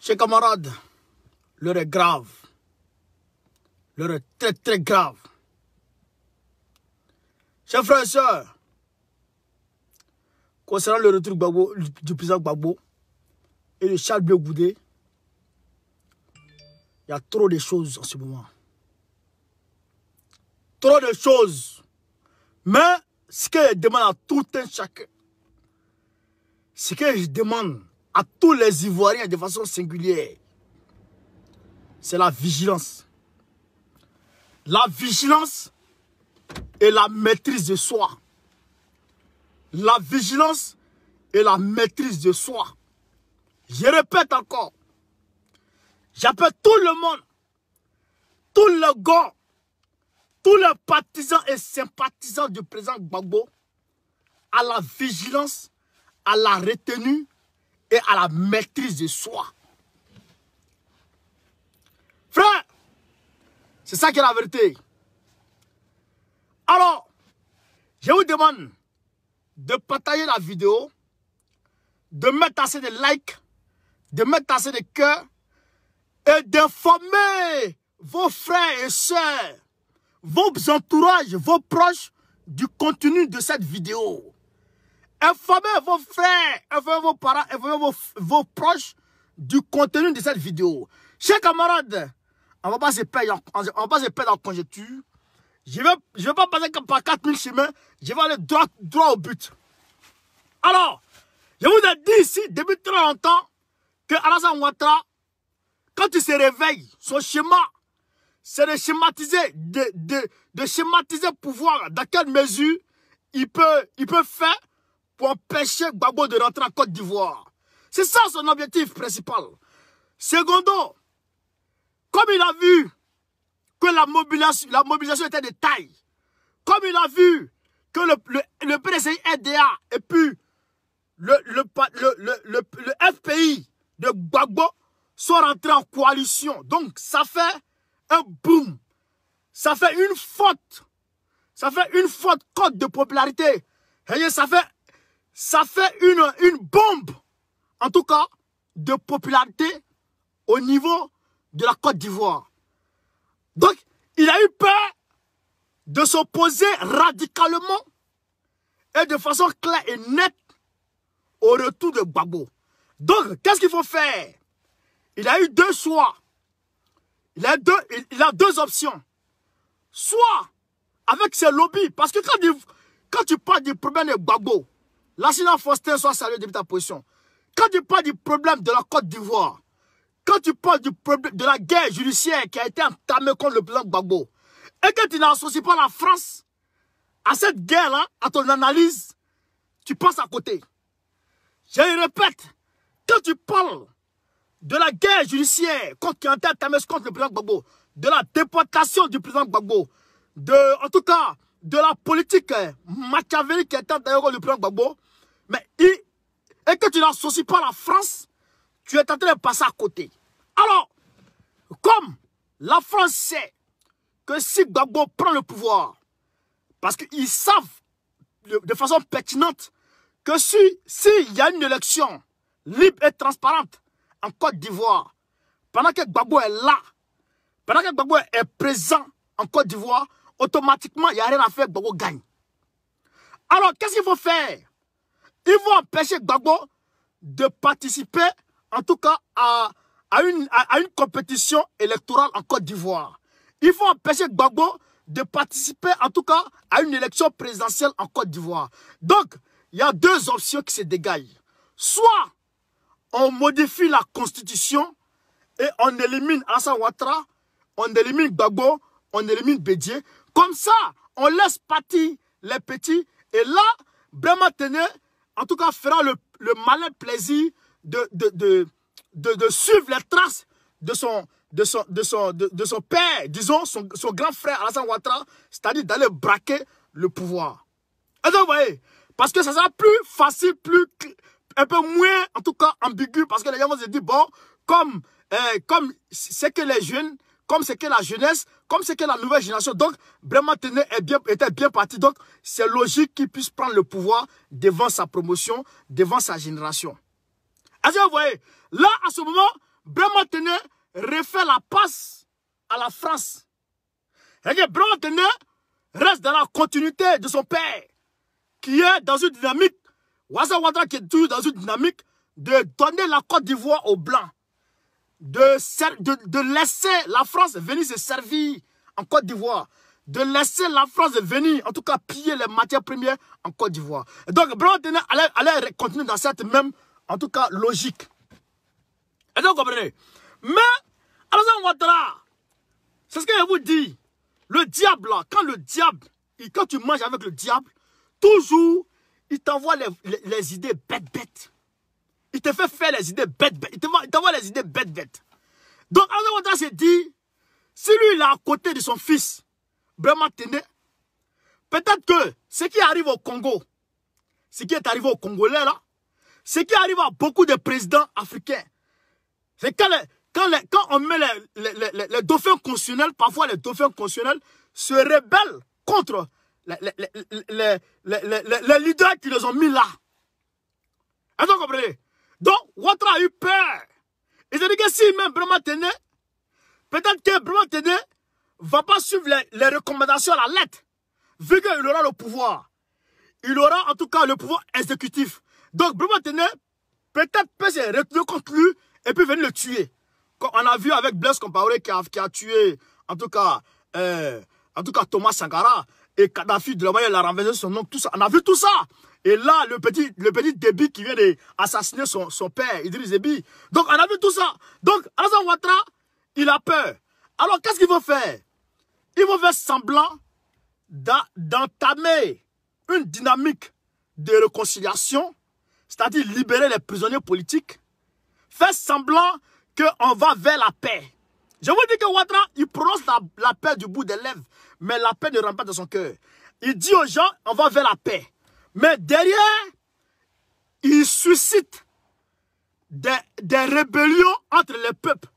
Chers camarades, l'heure est grave. L'heure est très très grave. Chers frères et sœurs, concernant le retour du président Gbagbo et de Charles Blé Goudé, il y a trop de choses en ce moment. Trop de choses. Mais ce que je demande à tout un chacun, ce que je demande à tous les Ivoiriens de façon singulière, c'est la vigilance. La vigilance et la maîtrise de soi. La vigilance et la maîtrise de soi. Je répète encore. J'appelle tout le monde, tout le gars, tous les partisans et sympathisants du président Gbagbo à la vigilance, à la retenue et à la maîtrise de soi. Frère, c'est ça qui est la vérité. Alors, je vous demande de partager la vidéo, de mettre assez de likes, de mettre assez de cœurs et d'informer vos frères et sœurs, vos entourages, vos proches du contenu de cette vidéo. Informez vos frères, informez vos parents, informez vos proches du contenu de cette vidéo. Chers camarades, on ne va pas se perdre en conjecture. Je ne vais pas passer par 4000 chemins, je vais aller droit au but. Alors, je vous ai dit ici, depuis très longtemps, que Alassane Ouattara, quand il se réveille, son schéma, c'est de schématiser, de schématiser le pouvoir, dans quelle mesure il peut faire pour empêcher Gbagbo de rentrer en Côte d'Ivoire. C'est ça son objectif principal. Secondo, comme il a vu que la mobilisation était de taille, comme il a vu que le PDCI RDA et puis le FPI de Gbagbo sont rentrés en coalition. Donc ça fait un boom. Ça fait une faute. Ça fait une faute cote de popularité. Et ça fait une bombe, en tout cas, de popularité au niveau de la Côte d'Ivoire. Donc, il a eu peur de s'opposer radicalement et de façon claire et nette au retour de Gbagbo. Donc, qu'est-ce qu'il faut faire? Il a eu deux choix. Il a deux options. Soit avec ses lobbies, parce que quand tu parles du problème de Gbagbo, l'Assina Faustin soit salué depuis ta position. Quand tu parles du problème de la Côte d'Ivoire, quand tu parles du problème de la guerre judiciaire qui a été entamée contre le président Gbagbo, et que tu n'associes pas la France à cette guerre-là, à ton analyse, tu passes à côté. Je le répète, quand tu parles de la guerre judiciaire qui a été entamée contre le président Gbagbo, de la déportation du président Gbagbo, en tout cas, de la politique machiavélique qui a été entamée contre le président Gbagbo, et que tu n'associes pas la France, tu es en train de passer à côté. Alors, comme la France sait que si Gbagbo prend le pouvoir, parce qu'ils savent de façon pertinente que s'il y a une élection libre et transparente en Côte d'Ivoire, pendant que Gbagbo est là, pendant que Gbagbo est présent en Côte d'Ivoire, automatiquement, il n'y a rien à faire, Gbagbo gagne. Alors, qu'est-ce qu'il faut faire? Il faut empêcher Gbagbo de participer, en tout cas, à une compétition électorale en Côte d'Ivoire. Il faut empêcher Gbagbo de participer, en tout cas, à une élection présidentielle en Côte d'Ivoire. Donc, il y a deux options qui se dégagent. Soit on modifie la constitution et on élimine Alassane Ouattara, on élimine Gbagbo, on élimine Bédié. Comme ça, on laisse partir les petits. Et là, Brema Téné, en tout cas, fera le malin plaisir de suivre les traces de son père, disons, son grand frère Alassane Ouattara, c'est-à-dire d'aller braquer le pouvoir. Et donc, vous voyez, parce que ça sera plus facile, un peu moins, en tout cas, ambigu, parce que les gens vont se dire, bon, comme c'est que les jeunes, comme c'est que la jeunesse, comme c'est que la nouvelle génération, donc, Brema Téné était bien parti, donc, c'est logique qu'il puisse prendre le pouvoir devant sa promotion, devant sa génération. Est-ce que vous voyez, là, à ce moment, Brahma Téné refait la passe à la France. Et que Brahma Téné reste dans la continuité de son père, qui est dans une dynamique, Ouattara Ouattara qui est toujours dans une dynamique de donner la Côte d'Ivoire aux Blancs, de laisser la France venir se servir en Côte d'Ivoire, de laisser la France venir, en tout cas, piller les matières premières en Côte d'Ivoire. Donc, Brahma Téné allait continuer dans cette même, en tout cas, logique. Et donc, vous comprenez? Mais, Alassane Ouattara, c'est ce que je vous dis, le diable, là, quand tu manges avec le diable, toujours, il t'envoie les idées bêtes. Il te fait faire les idées bêtes. Il t'envoie les idées bêtes. Donc, Alassane Ouattara s'est dit, si lui, il est à côté de son fils, Brahma Téné, peut-être que ce qui arrive au Congo, ce qui est arrivé aux Congolais, là, ce qui arrive à beaucoup de présidents africains, c'est quand on met les dauphins constitutionnels, parfois les dauphins constitutionnels se rebellent contre les leaders qui les ont mis là. Est-ce que vous comprenez? Donc, Ouattara a eu peur. Il s'est dit que si même Brahma Téné, peut-être que Brahma Téné ne va pas suivre les recommandations à la lettre, vu qu'il aura le pouvoir. Il aura en tout cas le pouvoir exécutif. Donc, Brahma Téné, peut-être peut se retourner contre lui et puis venir le tuer. Comme on a vu avec Blaise Compaoré qui a tué, en tout cas, Thomas Sankara et Kadhafi, de la manière il a renversé son nom, tout ça. On a vu tout ça. Et là, le petit Déby qui vient d'assassiner son père, Idriss Déby. Donc, on a vu tout ça. Donc, Alassane Ouattara, il a peur. Alors, qu'est-ce qu'il va faire? Il va faire semblant d'entamer une dynamique de réconciliation, c'est-à-dire libérer les prisonniers politiques, faire semblant qu'on va vers la paix. Je vous dis que Ouattara, il prononce la paix du bout des lèvres, mais la paix ne rentre pas dans son cœur. Il dit aux gens, on va vers la paix. Mais derrière, il suscite des rébellions entre les peuples.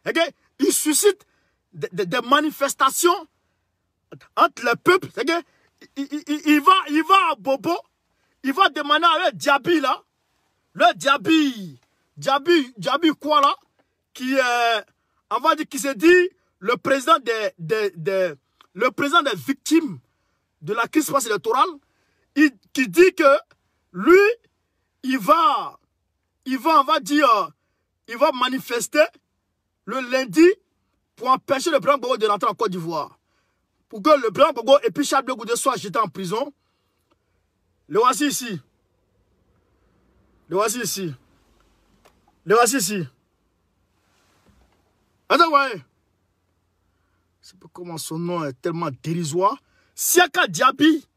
Okay? Il suscite des manifestations entre les peuples. Okay? Il va à Bobo, il va demander à le Diaby là, le Diaby quoi là, qui on va dire qui se dit le président des victimes de la crise post-électorale, qui dit que lui, il va manifester le lundi pour empêcher le président Gbagbo de rentrer en Côte d'Ivoire. Pour que le président Gbagbo et puis Charles Blé Goudé soient jetés en prison. Le voici ici. Le voici ici. Le voici ici. Attends, ouais. Je sais pas comment son nom est tellement dérisoire. Siaka Diaby,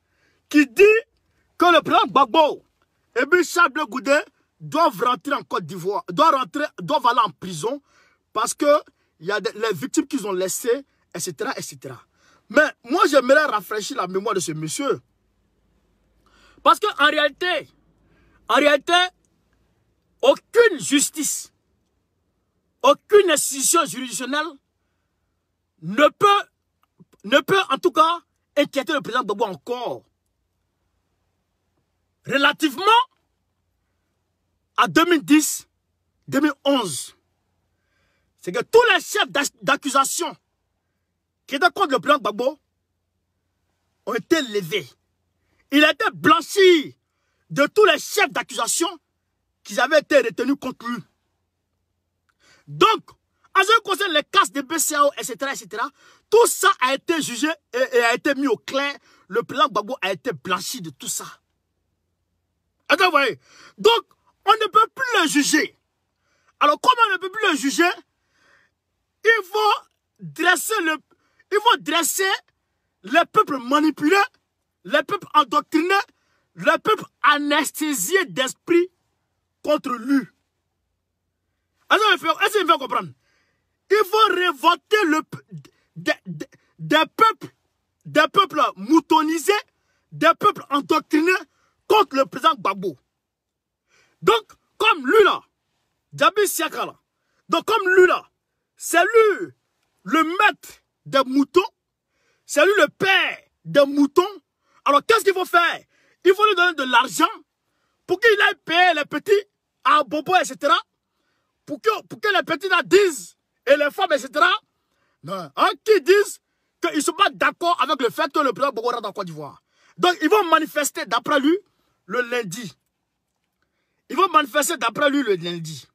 qui dit que le président Gbagbo et puis Charles Blé Goudé doivent rentrer en Côte d'Ivoire, doivent aller en prison parce que il y a les victimes qu'ils ont laissées, etc., etc. Mais moi, j'aimerais rafraîchir la mémoire de ce monsieur. Parce qu'en réalité, aucune justice, aucune institution juridictionnelle ne peut en tout cas inquiéter le président Gbagbo encore. Relativement à 2010, 2011, c'est que tous les chefs d'accusation qui étaient contre le président Gbagbo ont été levés. Il a été blanchi de tous les chefs d'accusation qui avaient été retenus contre lui. Donc, en ce qui concerne les cas de BCAO, etc., tout ça a été jugé et a été mis au clair. Le président Gbagbo a été blanchi de tout ça. Attends, vous voyez. Donc, on ne peut plus le juger. Alors, comme on ne peut plus le juger, il faut dresser les peuples manipulés, les peuples endoctrinés, les peuples anesthésiés d'esprit contre lui. Est-ce que vous me faites comprendre? Il faut révolter des peuples moutonisés, des peuples endoctrinés contre le président Gbagbo. Donc, comme lui là, Diaby Siaka là, donc comme lui là, c'est lui le maître des moutons, c'est lui le père des moutons. Alors, qu'est-ce qu'il faut faire? Il faut lui donner de l'argent pour qu'il aille payer les petits à Bobo, etc. pour que les petits là disent, et les femmes, etc., non, hein, qui disent qu'ils ne sont pas d'accord avec le fait que le président Gbagbo rentre en Côte d'Ivoire. Donc, ils vont manifester, d'après lui, le lundi. Ils vont manifester, d'après lui, le lundi.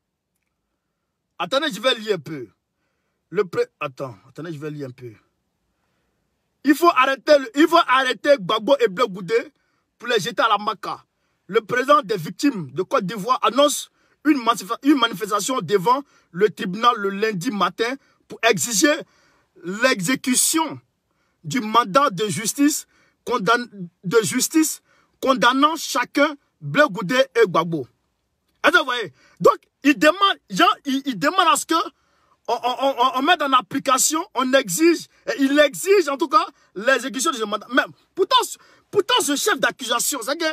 Attendez, je vais lire un peu. Attendez, je vais lire un peu. Il faut arrêter Gbagbo et Blé Goudé pour les jeter à la maca. Le président des victimes de Côte d'Ivoire annonce une manifestation devant le tribunal le lundi matin pour exiger l'exécution du mandat de justice condamnant chacun Blé Goudé et Gbagbo. Vous voyez? Donc, il demande à ce que on mette en application, il exige en tout cas l'exécution de ce mandat. Mais pourtant ce chef d'accusation, c'est que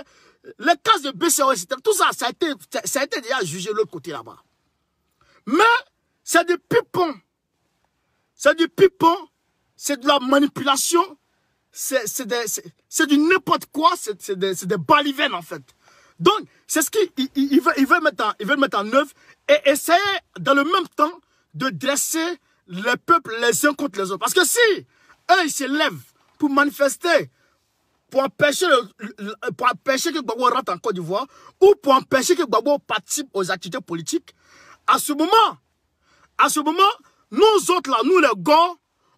les cas de BCO, etc., tout ça, ça a été déjà jugé de l'autre côté là-bas. Mais c'est du pipon. C'est du pipon, c'est de la manipulation, c'est du n'importe quoi, c'est des balivernes en fait. Donc, c'est ce qu'il veut mettre en œuvre et essayer dans le même temps de dresser les peuples les uns contre les autres. Parce que si eux, ils se lèvent pour manifester, pour empêcher que Gbagbo rentre en Côte d'Ivoire, ou pour empêcher que Gbagbo participe aux activités politiques, à ce moment, nous autres là, nous les gars,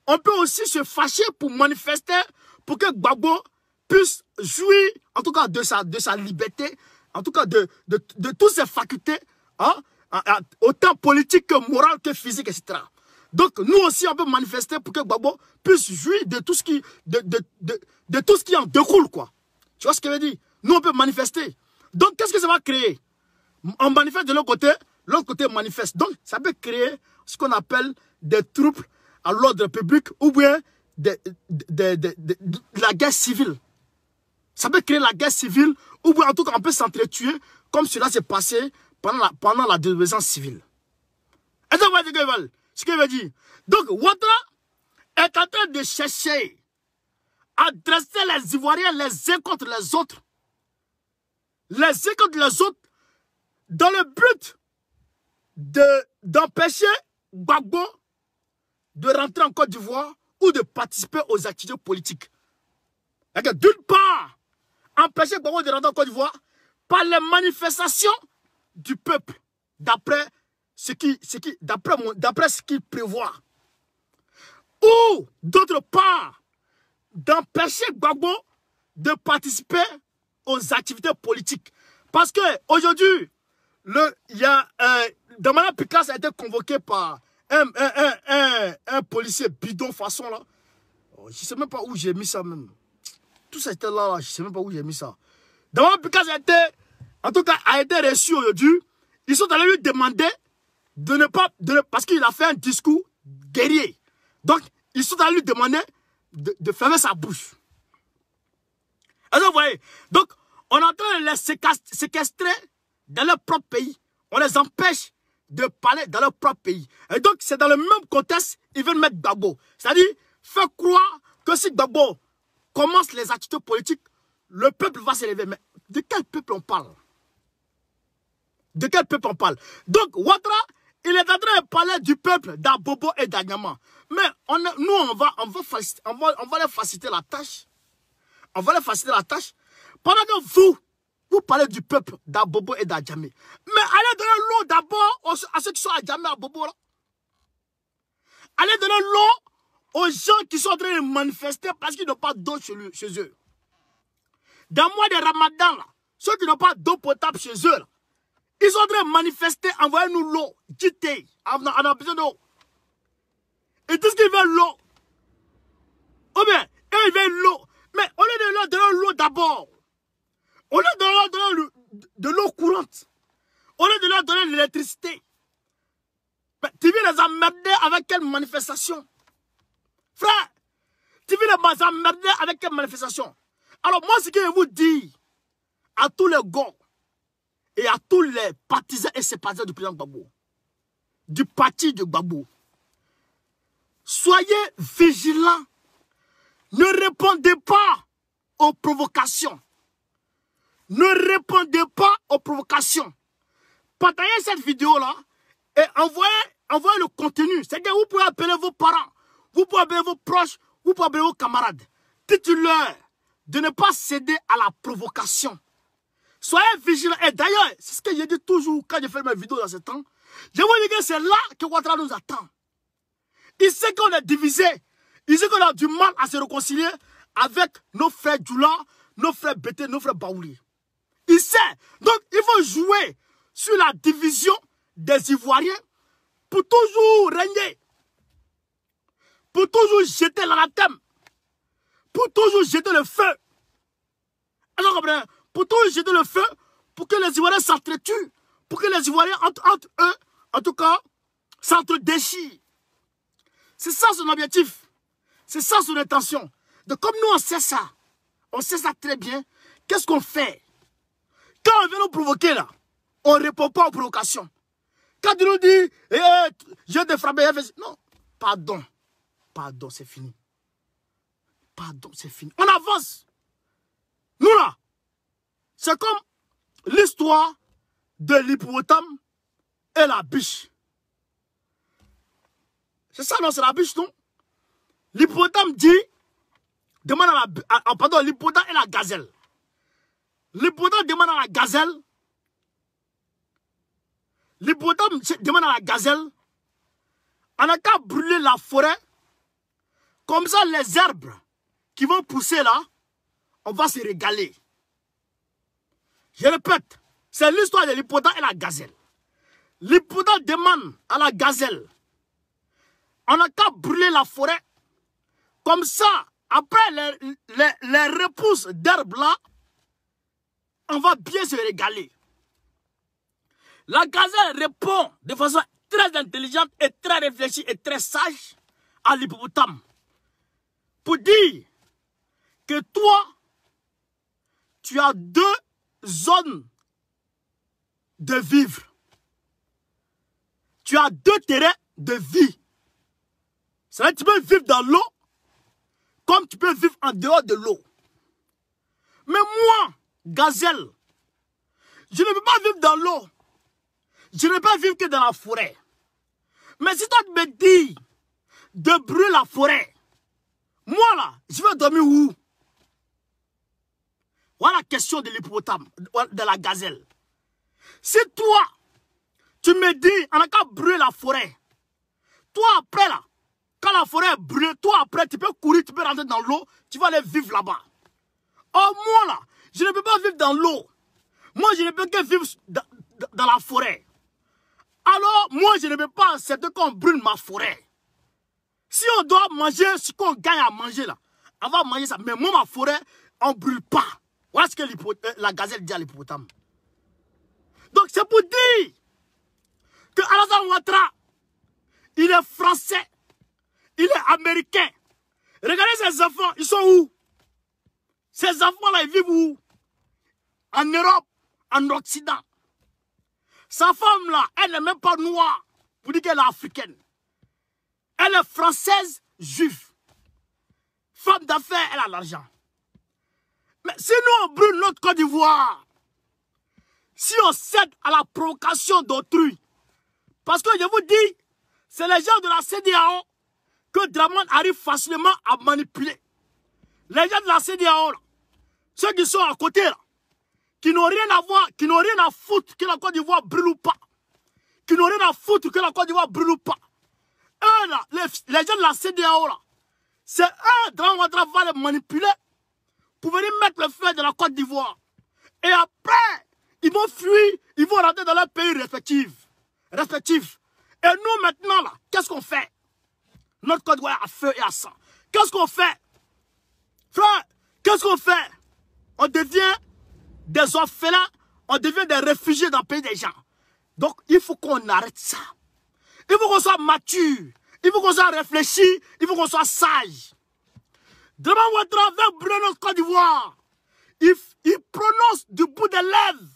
on peut aussi se fâcher pour manifester, pour que Gbagbo puisse jouir, en tout cas, de sa liberté, en tout cas, de toutes ses facultés, hein, autant politique que morale que physique, etc. Donc, nous aussi, on peut manifester pour que Gbagbo puisse jouir de tout ce qui, de tout ce qui en découle, quoi. Tu vois ce que je veux dire? Nous, on peut manifester. Donc, qu'est-ce que ça va créer? On manifeste de l'autre côté manifeste. Donc, ça peut créer ce qu'on appelle des troubles à l'ordre public ou bien de la guerre civile. Ça peut créer la guerre civile ou bien en tout cas, on peut s'entretuer comme cela s'est passé pendant la désobéissance civile. Est-ce que vous voyez ce que je veux dire? Donc, Ouattara est en train de chercher à dresser les Ivoiriens les uns contre les autres. Les uns contre les autres dans le but d'empêcher Gbagbo de rentrer en Côte d'Ivoire ou de participer aux activités politiques. D'une part, empêcher Gbagbo de rentrer en Côte d'Ivoire par les manifestations du peuple, d'après ce qu'il prévoit. Ou, d'autre part, d'empêcher Gbagbo de participer aux activités politiques. Parce que aujourd'hui, Damana Picasse a été convoqué par un policier bidon façon là. Je ne sais même pas où j'ai mis ça même. Tout ça était là, je ne sais même pas où j'ai mis ça. Damana Picasse a été reçu aujourd'hui. Ils sont allés lui demander parce qu'il a fait un discours guerrier. Donc, ils sont allés lui demander de fermer sa bouche. Alors, vous voyez, donc, on est en train de les séquestrer dans leur propre pays. On les empêche de parler dans leur propre pays. Et donc, c'est dans le même contexte, ils veulent mettre Gbagbo. C'est-à-dire, faire croire que si Gbagbo commence les activités politiques, le peuple va s'élever. Mais de quel peuple on parle? De quel peuple on parle? Donc, Ouattara, il est en train de parler du peuple d'Abobo et d'Anyama. Mais nous, on va leur faciliter la tâche. On va leur faciliter la tâche. Pendant que vous parlez du peuple d'Abobo et d'Adjamé. Mais allez donner l'eau d'abord à ceux qui sont à Adjamé, à Bobo là. Allez donner l'eau aux gens qui sont en train de manifester parce qu'ils n'ont pas d'eau chez eux. Dans le mois de Ramadan, là, ceux qui n'ont pas d'eau potable chez eux, là, ils sont en train de manifester, envoyez-nous l'eau, dites, on a besoin d'eau. Ils disent qu'ils veulent l'eau. Ou bien, eux, ils veulent l'eau. Mais au lieu de leur donner l'eau d'abord, au lieu de leur donner de l'eau courante, au lieu de leur donner de l'électricité, tu viens les emmerder avec quelle manifestation? Frère, tu viens les emmerder avec quelle manifestation? Alors moi, ce que je vous dis à tous les gars et à tous les partisans et sympathisants du président Gbagbo, du parti de Gbagbo, soyez vigilants. Ne répondez pas aux provocations. Ne répondez pas aux provocations. Partagez cette vidéo-là Et envoyez le contenu. C'est-à-dire, vous pouvez appeler vos parents, vous pouvez appeler vos proches, vous pouvez appeler vos camarades. Dites-leur de ne pas céder à la provocation. Soyez vigilants. Et d'ailleurs, c'est ce que je dis toujours quand je fais mes vidéos dans ce temps. Je vous dis que c'est là que Ouattara nous attend. Il sait qu'on est divisé. Il sait qu'on a du mal à se réconcilier avec nos frères Djoula, nos frères Bété, nos frères Baouli. Il sait. Donc, il faut jouer sur la division des Ivoiriens pour toujours régner. Pour toujours jeter l'anathème. Pour toujours jeter le feu. Alors, pour toujours jeter le feu, pour que les Ivoiriens s'entretuent, pour que les Ivoiriens, entre eux, en tout cas, s'entre-déchirent. C'est ça son objectif. C'est ça son intention. Donc, comme nous, on sait ça très bien, qu'est-ce qu'on fait? Quand on vient nous provoquer, là, on ne répond pas aux provocations. Quand tu nous dis, je vais te frapper, non, pardon. Pardon, c'est fini. Pardon, c'est fini. On avance. Nous, là, c'est comme l'histoire de l'hippopotame et la biche. C'est ça, non, c'est la biche, non? L'hippopotame dit, demande à la, pardon, l'hippopotame et la gazelle. L'hippopotame demande à la gazelle, on n'a qu'à brûler la forêt, comme ça les herbes qui vont pousser là, on va se régaler. Je répète, c'est l'histoire de l'hippopotame et la gazelle. L'hippopotame demande à la gazelle, on n'a qu'à brûler la forêt, comme ça, après les repousses d'herbes là, on va bien se régaler. La gazelle répond de façon très intelligente et très réfléchie et très sage à l'hippopotame pour dire que toi, tu as deux zones de vivre. Tu as deux terrains de vie. C'est-à-dire que tu peux vivre dans l'eau comme tu peux vivre en dehors de l'eau. Mais moi, gazelle, je ne peux pas vivre dans l'eau. Je ne peux pas vivre que dans la forêt. Mais si toi tu me dis de brûler la forêt, moi là, je vais dormir où? Voilà la question de l'hippopotame, de la gazelle. Si toi, tu me dis, on n'a qu'à brûler la forêt, toi après là, quand la forêt est brûlée, toi après, tu peux courir, tu peux rentrer dans l'eau, tu vas aller vivre là-bas. Or moi là, je ne peux pas vivre dans l'eau. Moi, je ne peux que vivre dans la forêt. Alors, moi, je ne peux pas accepter qu'on brûle ma forêt. Si on doit manger ce qu'on gagne à manger là, on va manger ça. Mais moi, ma forêt, on ne brûle pas. Voilà ce que la gazelle dit à l'hippopotame. Donc, c'est pour dire que Alassane Ouattara, il est français, il est américain. Regardez ses enfants, ils sont où? Ces enfants-là, ils vivent où? En Europe, en Occident. Sa femme-là, elle n'est même pas noire. Vous dites qu'elle est africaine. Elle est française, juive. Femme d'affaires, elle a l'argent. Mais si nous, on brûle notre Côte d'Ivoire, si on cède à la provocation d'autrui, parce que je vous dis, c'est les gens de la CEDEAO que Dramane arrive facilement à manipuler. Les gens de la CEDEAO, là, ceux qui sont à côté, là, qui n'ont rien à voir, qui n'ont rien à foutre que la Côte d'Ivoire brûle ou pas. Qui n'ont rien à foutre que la Côte d'Ivoire brûle ou pas. Eux là, les gens de la CEDEAO là, c'est eux, Dramane Ouattara va les manipuler pour venir mettre le feu de la Côte d'Ivoire. Et après, ils vont fuir, ils vont rentrer dans leurs pays respectifs. Et nous maintenant là, qu'est-ce qu'on fait? Notre Côte d'Ivoire à feu et à sang. Qu'est-ce qu'on fait? Frère, qu'est-ce qu'on fait? On devient des orphelins, on devient des réfugiés dans le pays des gens. Donc, il faut qu'on arrête ça. Il faut qu'on soit mature, il faut qu'on soit réfléchi, il faut qu'on soit sage. Dramane Ouattara veut brûler notre Côte d'Ivoire. Il prononce du bout des lèvres,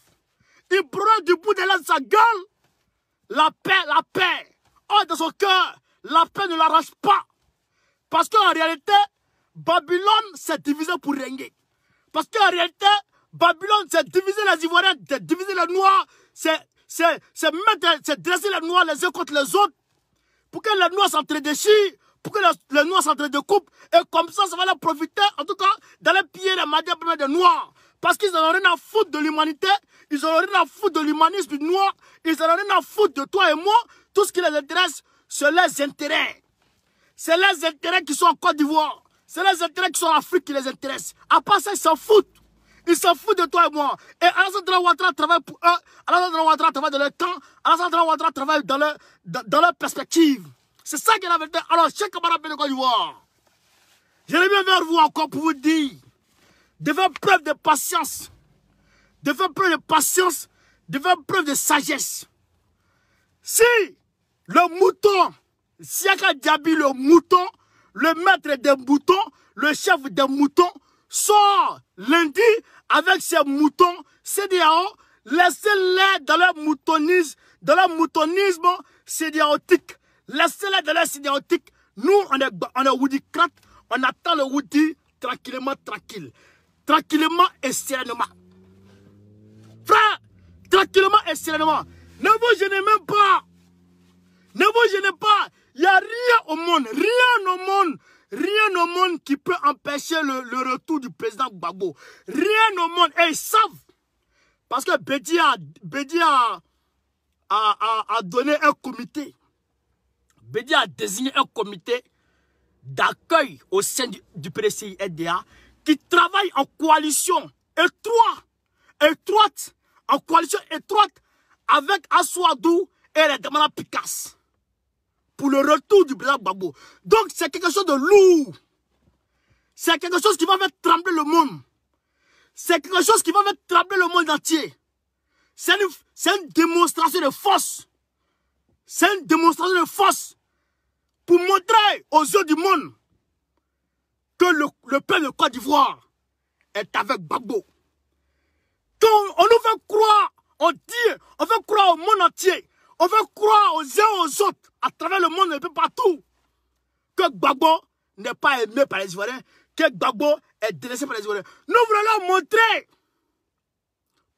il prononce du bout des lèvres de sa gueule, la paix. Oh, dans son cœur, la paix ne l'arrange pas. Parce qu'en réalité, Babylone s'est divisé pour régner. Parce qu'en réalité, Babylone s'est divisé les Ivoiriens, s'est divisé les Noirs, s'est c'est dresser les Noirs les uns contre les autres, pour que les Noirs s'entre-déchirent, pour que les Noirs s'entre-découpent, et comme ça va leur profiter, en tout cas, d'aller piller les matières premières des Noirs. Parce qu'ils n'en ont rien à foutre de l'humanité, ils n'en ont rien à foutre de l'humanisme du Noir, ils n'en ont rien à foutre de toi et moi. Tout ce qui les intéresse, c'est leurs intérêts. C'est leurs intérêts qui sont en Côte d'Ivoire. C'est leurs intérêts qui sont en Afrique qui les intéressent. À part ça, ils s'en foutent. Ils s'en foutent de toi et moi. Et Alassane Ouattara travaille pour eux. Alassane Ouattara travaille dans leur camp. Alassane Ouattara travaille dans leur perspective. C'est ça qui est la vérité. Alors, chers camarades de Côte d'Ivoire, je reviens vers vous encore pour vous dire, de faire preuve de patience. De faire preuve de patience. De faire preuve de sagesse. Si le mouton, Siaka Diaby, le mouton, le maître des moutons, le chef des moutons, sort lundi avec ses moutons, CEDEAO, laissez-les dans leur moutonisme CEDEAOtique. Laissez-les dans leur CEDEAOtique. Nous, on est Woody Krat, on attend le Woody tranquillement, tranquille. Tranquillement et sereinement. Frère, tranquillement et sereinement. Ne vous gênez même pas. Ne vous gênez pas. Il n'y a rien au monde, rien au monde qui peut empêcher le retour du président Gbagbo. Rien au monde. Et ils savent. Parce que Bédi a donné un comité. Bédi a désigné un comité d'accueil au sein du PDCI-RDA qui travaille en coalition étroite, en coalition étroite avec Aswadou et les Damana Picasse pour le retour du président Gbagbo. Donc c'est quelque chose de lourd. C'est quelque chose qui va faire trembler le monde. C'est quelque chose qui va faire trembler le monde entier. C'est une démonstration de force. C'est une démonstration de force pour montrer aux yeux du monde que le peuple de Côte d'Ivoire est avec Gbagbo. On nous fait croire, on fait croire au monde entier, on fait croire aux uns et aux autres, à travers le monde, un peu partout, que Gbagbo n'est pas aimé par les Ivoiriens, que Gbagbo est délaissé par les Ivoiriens. Nous voulons leur montrer,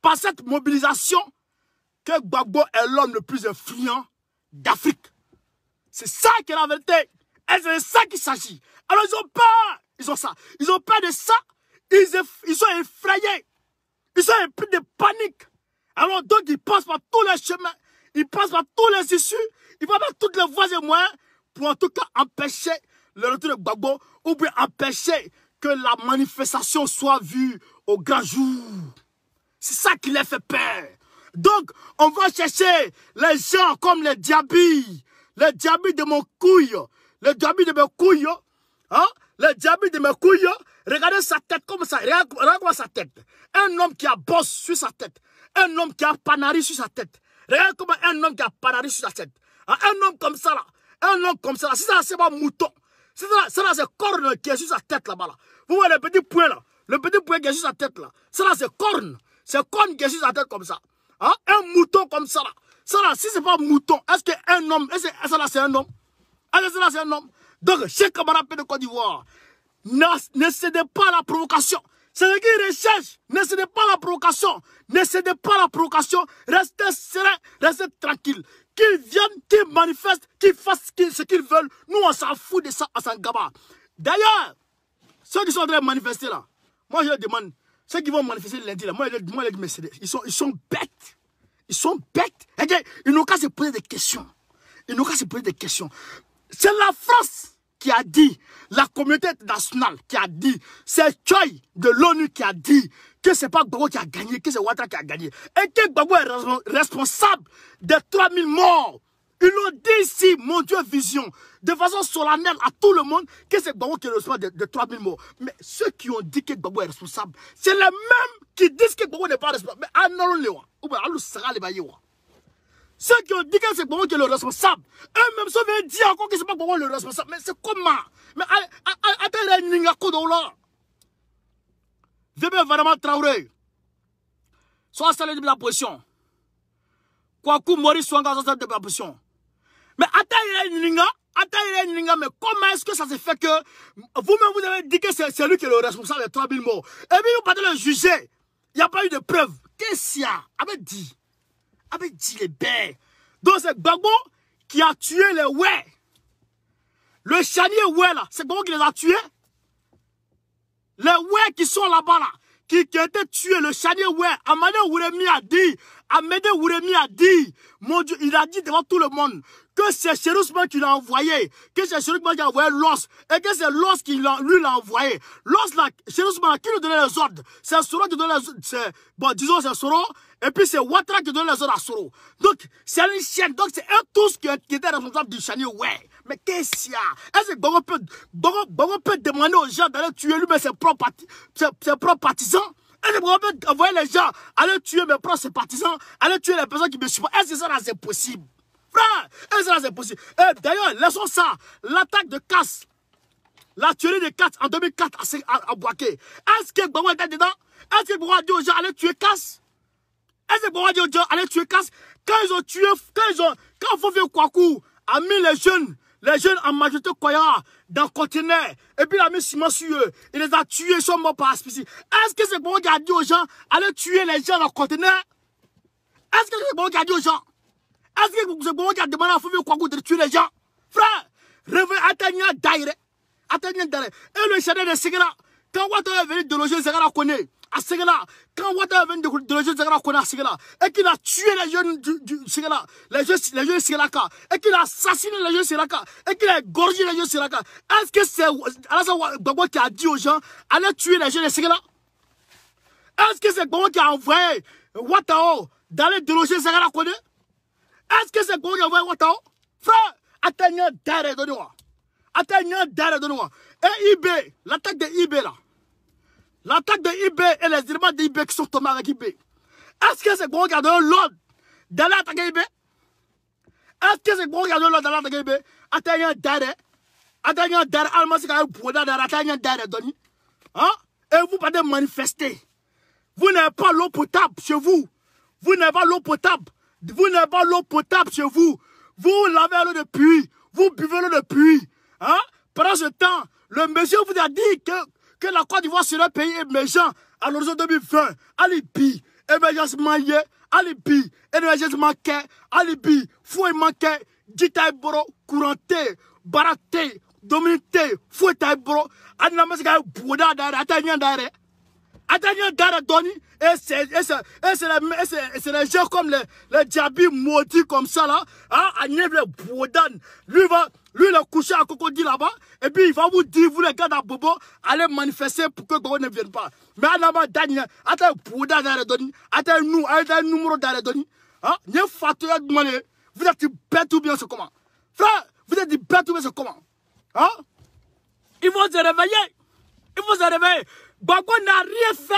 par cette mobilisation, que Gbagbo est l'homme le plus influent d'Afrique. C'est ça qui est la vérité. Et c'est de ça qu'il s'agit. Alors ils ont peur. Ils ont ça. Ils ont peur de ça. Ils sont effrayés. Ils sont épris de panique. Alors donc ils passent par tous les chemins. Ils passent par tous les issues. Ils vont par toutes les voies et moyens pour en tout cas empêcher le retour de Gbagbo ou bien empêcher que la manifestation soit vue au grand jour. C'est ça qui les fait peur. Donc, on va chercher les gens comme les Diaby de mon couille, les Diaby de mes couilles, hein? Les Diaby de mes couilles, regardez sa tête comme ça, regarde sa tête. Un homme qui a bosse sur sa tête, un homme qui a panari sur sa tête. Regarde comme un homme qui a panari sur sa tête. Hein? Un homme comme ça là, si ça c'est pas mouton, c'est corne qui est sur sa tête là-bas là. Vous voyez le petit point là, le petit point qui est sur sa tête là, ça là c'est corne qui est sur sa tête comme ça. Hein? Un mouton comme ça là. Ça là, si c'est pas mouton, est-ce qu'un homme, ça là c'est un homme? Est-ce que ça là c'est un homme? Donc, chers camarades de Côte d'Ivoire, ne cédez pas à la provocation. C'est ce qu'ils recherchent. Ne cédez pas à la provocation. Ne cédez pas à la provocation. Restez serein, restez tranquille. Qu'ils viennent, qu'ils manifestent, qu'ils fassent ce qu'ils veulent. Nous, on s'en fout de ça à Sangaba. D'ailleurs, ceux qui sont en train de manifester là, moi je leur demande, ceux qui vont manifester lundi là, moi je leur dis, mais ils sont bêtes. Ils sont bêtes. Ils n'ont qu'à se poser des questions. C'est la France qui a dit, la communauté internationale qui a dit, c'est Choi de l'ONU qui a dit que c'est pas Gbagbo qui a gagné, que c'est Ouattara qui a gagné. Et que Gbagbo est responsable des 3000 morts. Ils l'ont dit ici, mon Dieu, vision, de façon solennelle à tout le monde, que c'est Gbagbo qui est responsable de 3000 morts. Mais ceux qui ont dit que Gbagbo est responsable, c'est les mêmes qui disent que Gbagbo n'est pas responsable. Mais ceux qui ont dit que c'est Gbagbo qui est le responsable, eux-mêmes sont venus dire encore que c'est pas Gbagbo le responsable. Mais c'est comment? Mais attendez, il y a un Vébé vraiment Traoré. Soit salé de la position. Kwaku Maurice soit dans de la position. Mais attendez, mais comment est-ce que ça se fait que vous-même vous avez dit que c'est lui qui est le responsable des 3000 morts? Et puis vous partez le juger. Il n'y a pas eu de preuve. Qu'est-ce qu'il y a? Avait dit. Avec Djilébert. Donc c'est Gbagbo qui a tué les Oué. Le chanier Oué là, c'est Gbagbo qui les a tués. Les Oué qui sont là-bas là, qui ont été tués, le chanier Oué, Amadé Ouremi a dit, mon Dieu, il a dit devant tout le monde que c'est Cherousman qui l'a envoyé, que c'est Cherousman qui a envoyé l'os, et que c'est l'os qui lui l'a envoyé. L'os là, Cherousman, qui nous donnait les ordres? C'est Soro qui donnait les ordres, bon, disons c'est Soro, et puis c'est Ouattara qui donne les ordres à Soro. Donc, c'est une chaîne, donc c'est eux tous qui étaient responsables du chanier Oué. Mais qu'est-ce qu'il y a? Est-ce que Gbagbo peut demander aux gens d'aller tuer lui, mais ses propres partisans? Est-ce que Gbagbo peut envoyer les gens aller tuer mes propres partisans, aller tuer les personnes qui me supportent? Est-ce que ça, c'est possible? Frère, est-ce que ça, c'est possible? D'ailleurs, laissons ça. L'attaque de Casse, la tuerie de Casse en 2004 à Bouaké. Est-ce que Gbagbo était dedans? Est-ce que Gbagbo a dit aux gens d'aller tuer Casse? Est-ce que Gbagbo a dit aux gens d'aller tuer Casse? Quand ils ont tué, quand Fofio Kouakou a mis les jeunes en majorité Koya dans le conteneur, et puis il a mis ciment sur eux, il les a tués, ils sont morts par asphyxie. Est-ce que c'est Gbagbo qui a dit aux gens allez tuer les gens dans le conteneur? Est-ce que c'est Gbagbo qui a dit aux gens? Est-ce que c'est Gbagbo qui a demandé à Fofio Kouakou de tuer les gens? Frère, atteignez Daïre. Et le château de Segala, quand Ouattara est venu de loger Segala connaît, à Segala, quand Ouattara est venu de loger Segala connaît à Segala, et qu'il a tué les jeunes du Segala, les jeunes Segalaka, et qu'il a assassiné les jeunes Segalaka, et qu'il a égorgé les jeunes Segalaka, est-ce que c'est Alassane Gbagbo qui a dit aux gens, allez tuer les jeunes de Segala? Est-ce que c'est Gbagbo qui a envoyé Ouattara d'aller déloger Segala connaît? Est-ce que c'est Gbagbo qui a envoyé Ouattara? Frère, atteignez derrière, donnez-moi. Atteignez derrière, donnez-moi. Et IB, l'attaque de IB là. L'attaque de IB et les éléments de IB qui sont tombés avec IB. Est-ce que c'est Gbagbo qui a donné l'ordre d'aller attaquer IB? Est-ce que c'est Gbagbo qui a donné l'ordre d'aller attaquer IB? Atteignez derrière. Atteignez derrière. Allemand, c'est quand même pour derrière. Atteignez derrière, Donny. Hein? Et vous partez manifester. Vous n'avez pas l'eau potable chez vous. Vous n'avez pas l'eau potable. Vous n'avez pas l'eau potable chez vous. Vous lavez l'eau de pluie. Vous buvez l'eau de pluie. Hein? Pendant ce temps, le monsieur vous a dit que la Côte d'Ivoire serait un pays émergent à l'horizon 2020. Alibi, émergence manquée, alibi, émergence manquée, alibi, fouet manqué, ditaï boro, couranté, baraté, dominité, fouet taï boro, anamasika bouda d'arrêt, atteignant d'arrêt. Atteignant d'arrêt, Donny, et c'est les gens comme les diabis maudits comme ça là, hein, à Nièvre Boudan, lui il a couché à Cocody là-bas, et puis il va vous dire, vous les gars d'Abobo, allez manifester pour que Gbagbo ne vienne pas. Mais à là-bas, Daniel, attends, Boudan d'arrêt, Donny, attends, un numéro d'arrêt, Donny, hein, n'y a fatoué de monnaie, vous êtes bête ou bien c'est comment? Frère, vous êtes bête ou bien c'est comment? Hein? Il faut se réveiller, il faut se réveiller. Gbagbo n'a rien fait.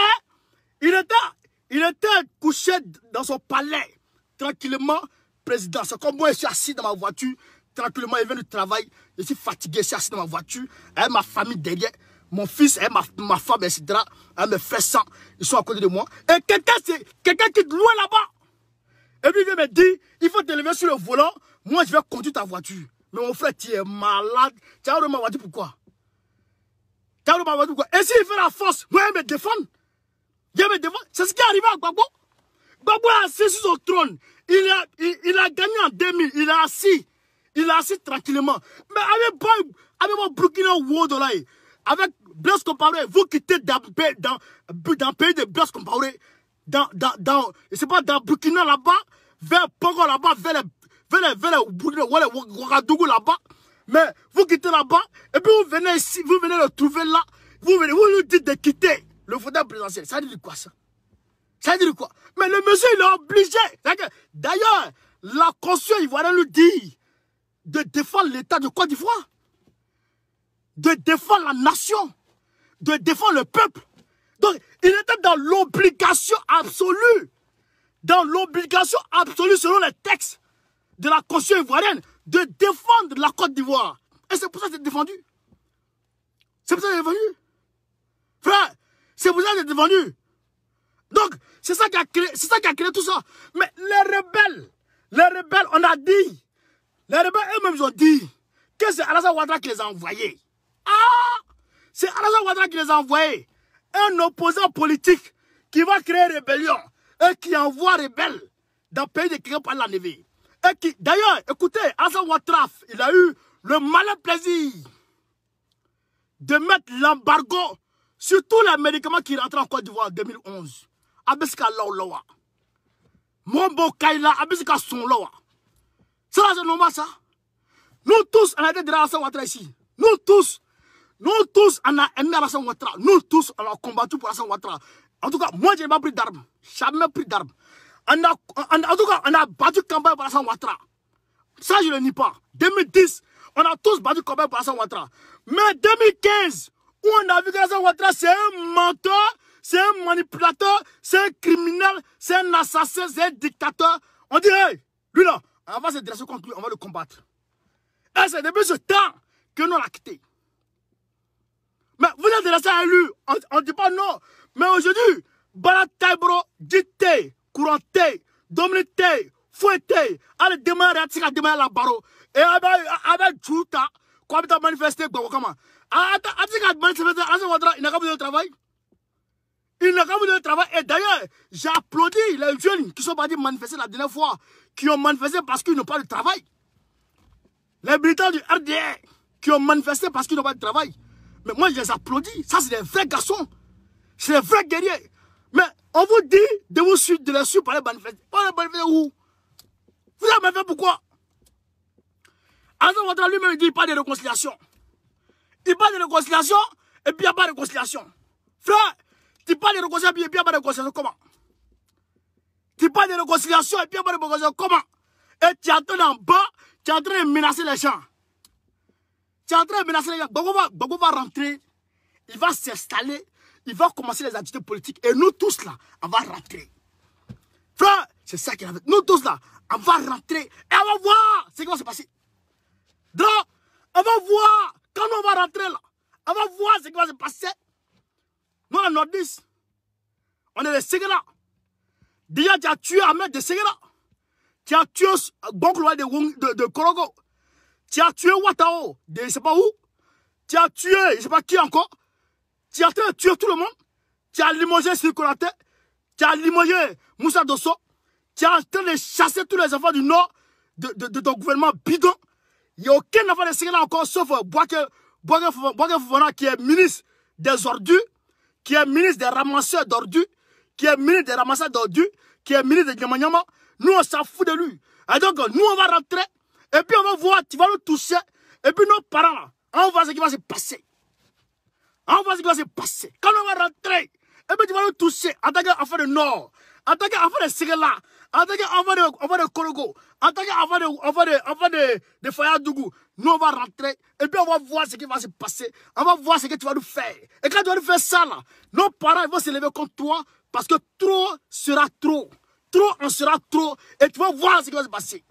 Il était couché dans son palais, tranquillement, président. C'est comme moi, je suis assis dans ma voiture, tranquillement, il vient du travail, je suis fatigué, je suis assis dans ma voiture, avec ma famille derrière, mon fils, et ma femme, etc., avec mes frères sang, ils sont à côté de moi. Et quelqu'un qui est loin là-bas. Et puis il vient me dire, il faut te lever sur le volant, moi je vais conduire ta voiture. Mais mon frère, tu es malade. Tu as ma voiture pourquoi? Et s'il fait la force, moi, il me défend. C'est ce qui est arrivé à Gbagbo. Gbagbo est assis sur son trône. Il a gagné en 2000. Il est assis tranquillement. Mais avec mon Burkina Faso là, avec Blaise Compaoré, vous quittez dans le pays de Blaise Compaoré, je sais pas, dans Burkina là-bas, vers Pongo là-bas, vers les Ouagadougou là-bas. Mais vous quittez là-bas, et puis vous venez ici, vous venez le trouver là, vous lui dites de quitter le fauteuil présidentiel. Ça veut dire quoi ça? Ça veut dire quoi? Mais le monsieur, il est obligé. D'ailleurs, la Constitution ivoirienne lui dit de défendre l'État de Côte d'Ivoire, de défendre la nation, de défendre le peuple. Donc, il était dans l'obligation absolue, selon les textes de la Constitution ivoirienne, de défendre la Côte d'Ivoire. Et c'est pour ça que c'est défendu. C'est pour ça que c'est défendu. Frère, c'est pour ça que c'est défendu. Donc, c'est ça qui a créé tout ça. Mais les rebelles, on a dit, les rebelles eux-mêmes, ils ont dit que c'est Alassane Ouattara qui les a envoyés. Ah! C'est Alassane Ouattara qui les a envoyés. Un opposant politique qui va créer rébellion et qui envoie rebelles. dans le pays de quelqu'un pour l'enlever. Et qui, d'ailleurs, écoutez, Alassane Ouattara, il a eu le malin plaisir de mettre l'embargo sur tous les médicaments qui rentrent en Côte d'Ivoire en 2011. Abeska Laolawa. Mombo Kaila, Abeska Sonlawa. Ça, c'est normal, ça. Nous tous, on a été derrière Alassane Ouattara ici. Nous tous, on a aimé Alassane Ouattara. Nous tous, on a combattu pour Alassane Ouattara. En tout cas, moi, je n'ai pas pris d'armes. Jamais pris d'armes. En tout cas, on a battu campagne pour Alassane Ouattara. Ça, je ne le nie pas. 2010, on a tous battu campagne pour Alassane Ouattara. Mais 2015, où on a vu qu'Alassane Ouattara, c'est un menteur, c'est un manipulateur, c'est un criminel, c'est un assassin, c'est un dictateur. On dit, hey, lui là, on va se dresser contre lui, on va le combattre. Et c'est depuis ce temps que nous l'avons quitté. Mais vous êtes resté élu, on ne dit pas non. Mais aujourd'hui, Balataibro, Dité, Couranté, Dominique, Fouetté, allez démarrer, démarrer la barreau. Et avec Djouta, quoi peut manifester, comment? Il n'a pas besoin de travail. Il n'a pas besoin de travail. Et d'ailleurs, j'ai applaudi les jeunes qui sont partis manifester la dernière fois, qui ont manifesté parce qu'ils n'ont pas de travail. Les militants du RDR qui ont manifesté parce qu'ils n'ont pas de travail. Mais moi, je les applaudis. Ça, c'est des vrais garçons. C'est des vrais guerriers. Mais on vous dit de vous suivre, de les suivre par les manifestants. Pas les manifestants où? Vous avez manifesté pourquoi? Alassane Ouattara lui-même dit pas de réconciliation. Il parle de réconciliation et puis il n'y a pas de réconciliation. Frère, tu parles de réconciliation et puis il n'y a pas de réconciliation. Comment? Tu parles de réconciliation et puis il n'y a pas de réconciliation. Comment? Et tu es en train en bas, tu es en train de menacer les gens. Tu es en train de menacer les gens. Gbagbo va rentrer, il va s'installer, il va commencer les activités politiques. Et nous tous là, on va rentrer. Frère, c'est ça qu'il a fait. Nous tous là, on va rentrer et on va voir ce qui va se passer. Donc, on va voir, quand on va rentrer là, on va voir ce qui va se passer. Nous, la Nordiste, on est les Ségala. Déjà, tu as tué Ahmed de Ségala. Tu as tué Bonkloa de Korogo. Tu as tué Ouattao de je ne sais pas où. Tu as tué, je ne sais pas qui encore. Tu as tué tout le monde. Tu as limogé Sirkolate. Tu as limogé Moussa Dosso. Tu es en train de chasser tous les enfants du Nord de ton gouvernement bidon. Il n'y a aucun enfant de Ségala encore, sauf Bouaké Fofana qui est ministre des ordures, qui est ministre des ramasseurs d'ordures, qui est ministre des ramasseurs d'ordures, qui est ministre de Nyamanyama. Nous, on s'en fout de lui. Et donc, nous, on va rentrer, et puis on va voir, tu vas le toucher, et puis nos parents, là, on va voir ce qui va se passer. On va voir ce qui va se passer. Quand on va rentrer, et puis tu vas le toucher, en tant qu'enfant de Nord, en tant qu'enfant de Ségala, en tant qu'enfant de Korogo, en tant qu'enfant de Fayadougou, nous on va rentrer et puis on va voir ce qui va se passer. On va voir ce que tu vas nous faire. Et quand tu vas nous faire ça là, nos parents ils vont se lever contre toi parce que trop sera trop. Trop en sera trop et tu vas voir ce qui va se passer.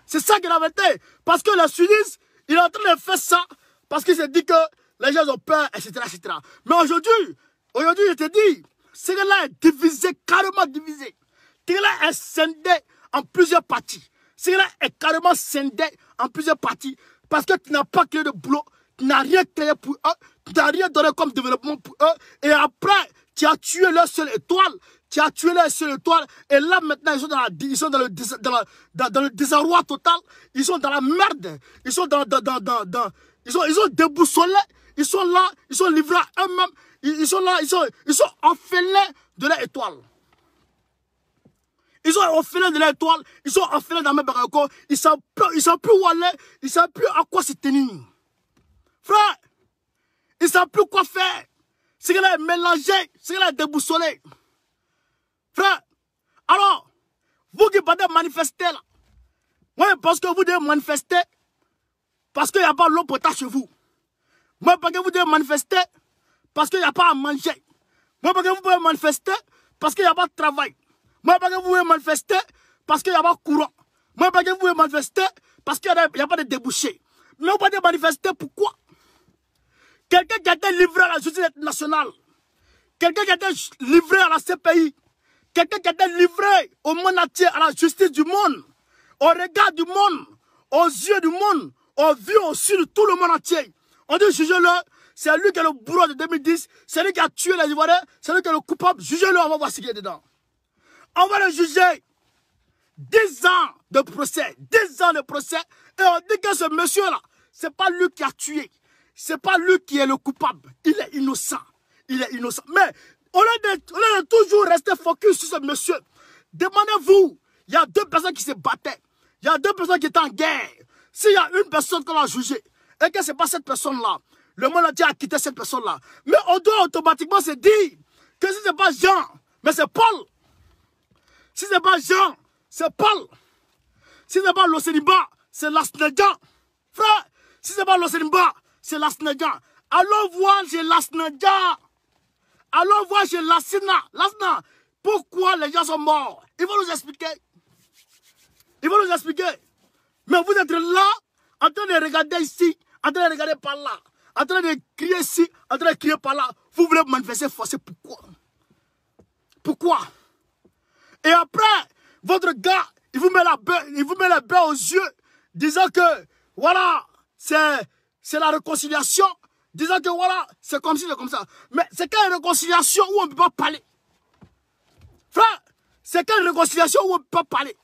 C'est ça qui est la vérité. Parce que les sudistes, il est en train de faire ça parce qu'il se dit que les gens ont peur, etc. etc. Mais aujourd'hui, je te dis, ce gars-là est divisé, carrément divisé. Ce gars-là est scindé en plusieurs parties. Ce gars-là est carrément scindé en plusieurs parties parce que tu n'as pas créé de boulot, tu n'as rien créé pour eux, tu n'as rien donné comme développement pour eux. Et après, tu as tué leur seule étoile. Tu as tué leur seule étoile. Et là, maintenant, ils sont dans le désarroi total. Ils sont dans la merde. Ils sont ils sont déboussolés. Ils sont là, ils sont livrés à eux-mêmes. Ils sont là, ils sont orphelins de leur étoile. Ils sont orphelins de leur étoile, ils sont orphelins dans mes barracos, ils ne savent plus où aller, ils ne savent plus à quoi se tenir. Frère, ils ne savent plus quoi faire. Ce qu'il a mélangé, ce qu'il a déboussolé. Frère, alors, vous qui partez manifester là, oui, parce que vous devez manifester, parce qu'il n'y a pas l'eau potable chez vous. Moi, parce que vous devez manifester, parce qu'il n'y a pas à manger. Moi, parce que vous pouvez manifester, parce qu'il n'y a pas de travail. Moi, parce que vous pouvez manifester, parce qu'il n'y a pas de courant. Moi, parce que vous pouvez manifester, parce qu'il n'y a pas de débouchés. Mais vous pouvez manifester, pourquoi? Quelqu'un qui a été livré à la justice internationale, quelqu'un qui a été livré à la CPI, quelqu'un qui a été livré au monde entier, à la justice du monde, au regard du monde, aux yeux du monde, aux vues, aux yeux de tout le monde entier. On dit, jugez-le, c'est lui qui est le bourreau de 2010, c'est lui qui a tué les Ivoiriens, c'est lui qui est le coupable, jugez-le, on va voir ce qu'il y a dedans. On va le juger. 10 ans de procès, 10 ans de procès, et on dit que ce monsieur-là, c'est pas lui qui a tué, c'est pas lui qui est le coupable, il est innocent, il est innocent. Mais au lieu de toujours rester focus sur ce monsieur, demandez-vous, il y a 2 personnes qui se battaient, il y a 2 personnes qui étaient en guerre. S'il y a une personne qu'on a jugée, et que ce n'est pas cette personne-là, le monde entier a quitté cette personne-là. Mais on doit automatiquement se dire que si ce n'est pas Jean, mais c'est Paul. Si ce n'est pas Jean, c'est Paul. Si ce n'est pas Losenimba, c'est Lasnedjan. Frère, si ce n'est pas Losenimba, c'est Lasnedjan. Allons voir chez Lasnedjan. Allons voir chez Lasina. Lasna, pourquoi les gens sont morts? Ils vont nous expliquer. Ils vont nous expliquer. Mais vous êtes là, en train de regarder ici, en train de regarder par là, en train de crier ici, en train de crier par là. Vous voulez manifester forcé. Pourquoi? Pourquoi? Et après, votre gars, il vous met la baie aux yeux, disant que, voilà, c'est la réconciliation, disant que, voilà, c'est comme ci, c'est comme ça. Mais c'est quelle réconciliation où on ne peut pas parler? Frère, c'est quelle réconciliation où on ne peut pas parler?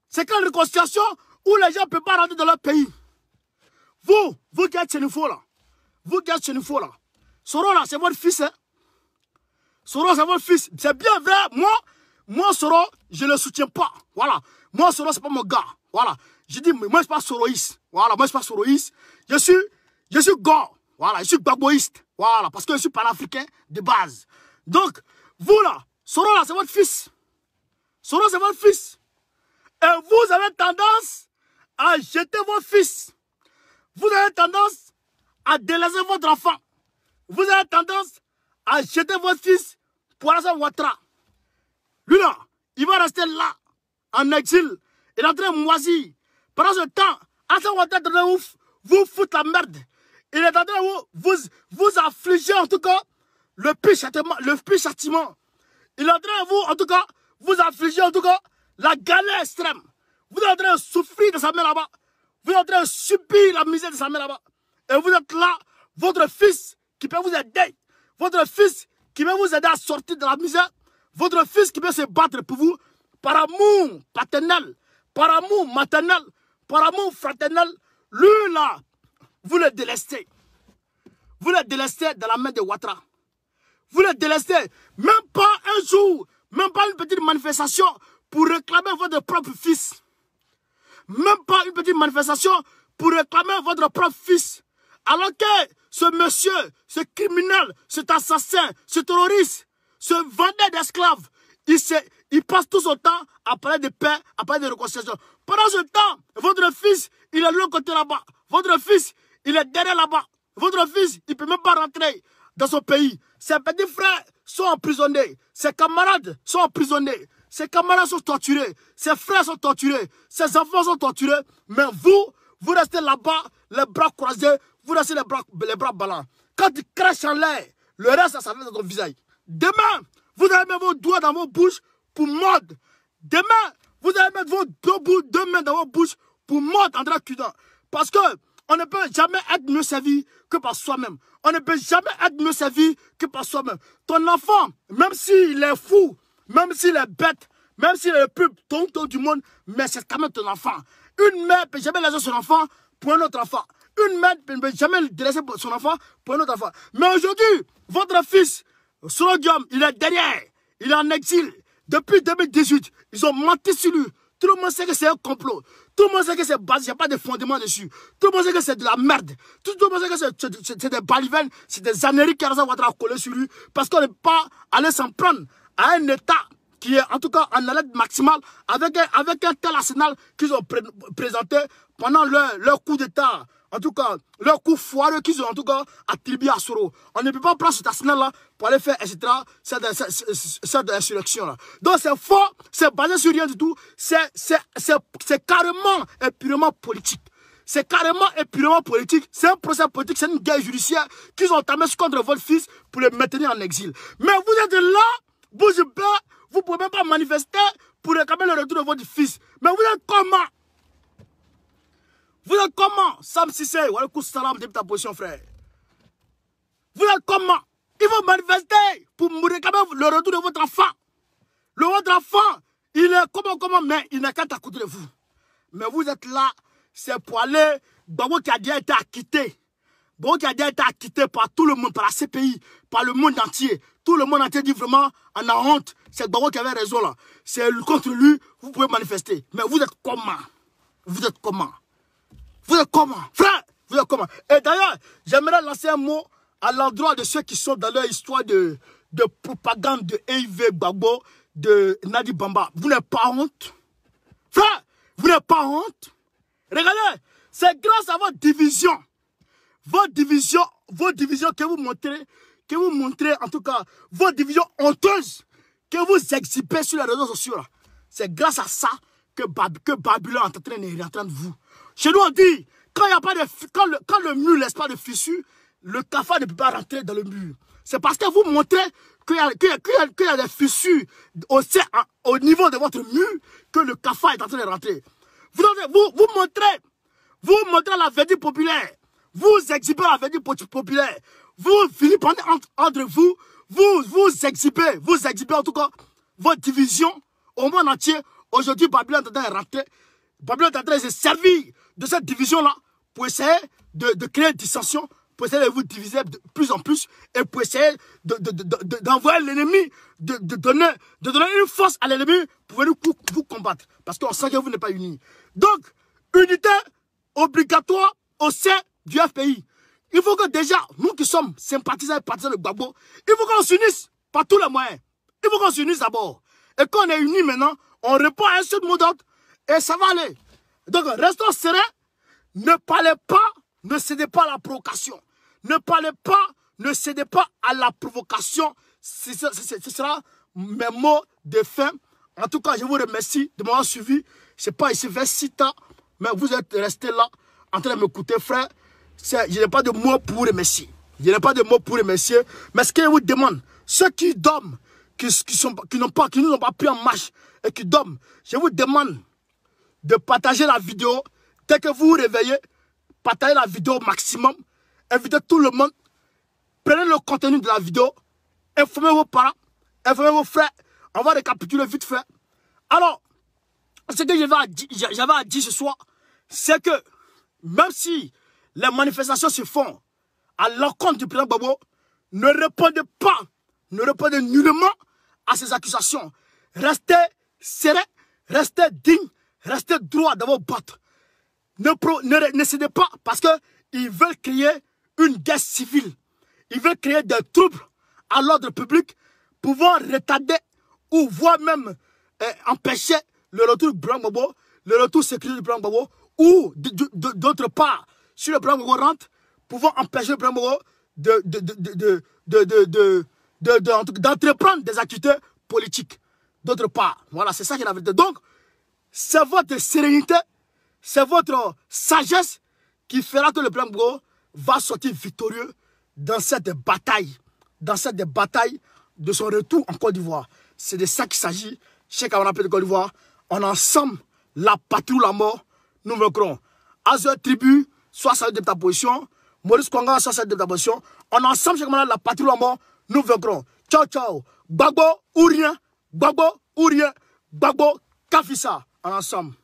C'est quelle réconciliation où les gens ne peuvent pas rentrer dans leur pays? Vous qui êtes chez nous là, vous qui êtes chez nous là, Soro là, c'est votre fils, hein? Soro, c'est votre fils. C'est bien vrai, moi Soro, je ne le soutiens pas. Voilà. Moi, Soro, c'est pas mon gars. Voilà. Je dis, moi, je ne suis pas soroïste. Voilà, moi, je ne suis pas soroïste. Je suis Go. Voilà, je suis baboïste. Voilà, parce que je suis panafricain de base. Donc, vous là, Soro là, c'est votre fils. Soro, c'est votre fils. Et vous avez tendance à jeter votre fils. Vous avez tendance à délaisser votre enfant. Vous avez tendance à jeter votre fils pour Alassane Ouattara. Lui là, il va rester là, en exil. Il est en train de moisir. Pendant ce temps, Alassane Ouattara est en train de vous foutre la merde. Il est en train de vous affliger, en tout cas, le pire châtiment. Il est en train de vous, en tout cas, vous affliger, en tout cas, la galère extrême. Vous êtes en train de souffrir de sa mère là-bas. Vous êtes en train de subir la misère de sa mère là-bas. Et vous êtes là, votre fils qui peut vous aider. Votre fils qui peut vous aider à sortir de la misère. Votre fils qui peut se battre pour vous par amour paternel, par amour maternel, par amour fraternel. Lui là, vous le délestez. Vous le délestez dans la main de Ouattara. Vous le délestez. Même pas un jour, même pas une petite manifestation pour réclamer votre propre fils. Même pas une petite manifestation pour réclamer votre propre fils. Alors que ce monsieur, ce criminel, cet assassin, ce terroriste, ce vendeur d'esclaves, il passe tout son temps à parler de paix, à parler de réconciliation. Pendant ce temps, votre fils, il est de l'autre côté là-bas. Votre fils, il est derrière là-bas. Votre fils, il ne peut même pas rentrer dans son pays. Ses petits frères sont emprisonnés. Ses camarades sont emprisonnés. Ses camarades sont torturés. Ses frères sont torturés. Ses enfants sont torturés. Mais vous restez là-bas, les bras croisés. Vous restez les bras ballants. Quand tu craches en l'air, le reste, ça va dans ton visage. Demain, vous allez mettre vos doigts dans vos bouches pour mordre. Demain, vous allez mettre vos deux mains dans vos bouches pour mordre André Kudan. Parce que on ne peut jamais être mieux servi que par soi-même. On ne peut jamais être mieux servi que par soi-même. Ton enfant, même s'il est fou, même s'il est bête, même s'il est le plus tonton du monde, mais c'est quand même ton enfant. Une mère ne peut jamais laisser son enfant pour un autre enfant. Une mère ne peut jamais laisser son enfant pour un autre enfant. Mais aujourd'hui, votre fils, Soro Guillaume, il est derrière. Il est en exil. Depuis 2018, ils ont menti sur lui. Tout le monde sait que c'est un complot. Tout le monde sait que c'est basé, il n'y a pas de fondement dessus. Tout le monde sait que c'est de la merde. Tout le monde sait que c'est des balivernes, c'est des âneries qui ont collé sur lui. Parce qu'on n'est pas allé s'en prendre à un État qui est en tout cas en alerte maximale avec un tel arsenal qu'ils ont présenté pendant leur coup d'État. En tout cas, leur coup foireux qu'ils ont en tout cas attribué à Soro. On ne peut pas prendre cet arsenal-là pour aller faire, etc., cette insurrection-là. Donc c'est faux, c'est basé sur rien du tout. C'est carrément et purement politique. C'est carrément et purement politique. C'est un procès politique, c'est une guerre judiciaire qu'ils ont entamé contre votre fils pour le maintenir en exil. Mais vous êtes là, bouge bée, vous ne pouvez même pas manifester pour réclamer le retour de votre fils. Mais vous êtes comment? Vous êtes comment? Sam Sissé, walaikum salam, de ta position, frère. Vous êtes comment? Il faut manifester pour réclamer le retour de votre enfant. Votre enfant, Il est comment, mais il n'est qu'à côté de vous. Mais vous êtes là, c'est pour aller, Gbagbo qui a déjà été acquitté. Gbagbo qui a déjà été acquitté par tout le monde, par la CPI, par le monde entier. Tout le monde entier dit vraiment, en a honte. C'est Gbagbo qui avait raison là. C'est contre lui, vous pouvez manifester. Mais vous êtes comment? Vous êtes comment? Vous êtes comment? Frère, vous êtes comment? Et d'ailleurs, j'aimerais lancer un mot à l'endroit de ceux qui sont dans leur histoire de propagande de EIV Gbagbo, de Nadi Bamba. Vous n'avez pas honte? Frère, vous n'avez pas honte? Regardez, c'est grâce à votre division. Vos divisions que vous montrez, en tout cas, vos divisions honteuses que vous exhibez sur les réseaux sociaux. C'est grâce à ça que Babylone est en train de vous. Chez nous, on dit, quand le mur ne laisse pas de fissure, le cafard ne peut pas rentrer dans le mur. C'est parce que vous montrez qu'il y a des fissures au niveau de votre mur que le cafard est en train de rentrer. Vous montrez la verdict populaire. Vous exhibez la verdict populaire. Vous finissez entre vous. Vous exhibez en tout cas votre division au monde entier. Aujourd'hui, Babylone est en train de rentrer. Babylone est en train de se servir de cette division-là pour essayer de créer une dissension, pour essayer de vous diviser de plus en plus et pour essayer d'envoyer l'ennemi, de donner une force à l'ennemi pour venir vous combattre. Parce qu'on sent que vous n'êtes pas unis. Donc, unité obligatoire au sein du FPI. Il faut que déjà, nous qui sommes sympathisants et partisans de Gbagbo, il faut qu'on s'unisse par tous les moyens. Il faut qu'on s'unisse d'abord. Et quand on est unis maintenant, on répond à un seul mot d'ordre et ça va aller. Donc, restons sereins. Ne parlez pas, ne cédez pas à la provocation. Ne parlez pas, ne cédez pas à la provocation. Ce sera mes mots de fin. En tout cas, je vous remercie de m'avoir suivi. Je ne sais pas ici vers 6 ans, mais vous êtes restés là en train de m'écouter, frère. Je n'ai pas de mots pour vous remercier. Je n'ai pas de mots pour remercier. Mais ce que je vous demande, ceux qui dorment, qui ne nous ont pas pris en marche et qui dorment, je vous demande de partager la vidéo. Dès que vous vous réveillez, partagez la vidéo au maximum. Invitez tout le monde. Prenez le contenu de la vidéo. Informez vos parents. Informez vos frères. On va récapituler vite fait. Alors, ce que j'avais à dire ce soir, c'est que même si les manifestations se font à l'encontre du président Gbagbo, ne répondez nullement à ces accusations. Restez serein, restez digne, restez droit dans vos bottes. Ne cédez pas parce qu'ils veulent créer une guerre civile. Ils veulent créer des troubles à l'ordre public, pouvant retarder ou voire même empêcher le retour du président Gbagbo, le retour sécurisé du président Gbagbo, ou d'autre part, si le président Gbagbo rentre, pouvant empêcher le président Gbagbo d'entreprendre des activités politiques. D'autre part, voilà, c'est ça qui est la vérité. Donc, c'est votre sérénité, c'est votre sagesse qui fera que le président Gbagbo va sortir victorieux dans cette bataille de son retour en Côte d'Ivoire. C'est de ça qu'il s'agit. Chez Camarade de Côte d'Ivoire, on est ensemble, la patrie ou la mort, nous vaincrons. Azure Tribu, soit ça de ta position, Maurice Konga, soit ça de ta position. On est ensemble, chez Camarade, la patrie ou la mort, nous vaincrons. Ciao, ciao. Gbagbo ou rien, Gbagbo ou rien, Gbagbo, Kafissa, on est ensemble.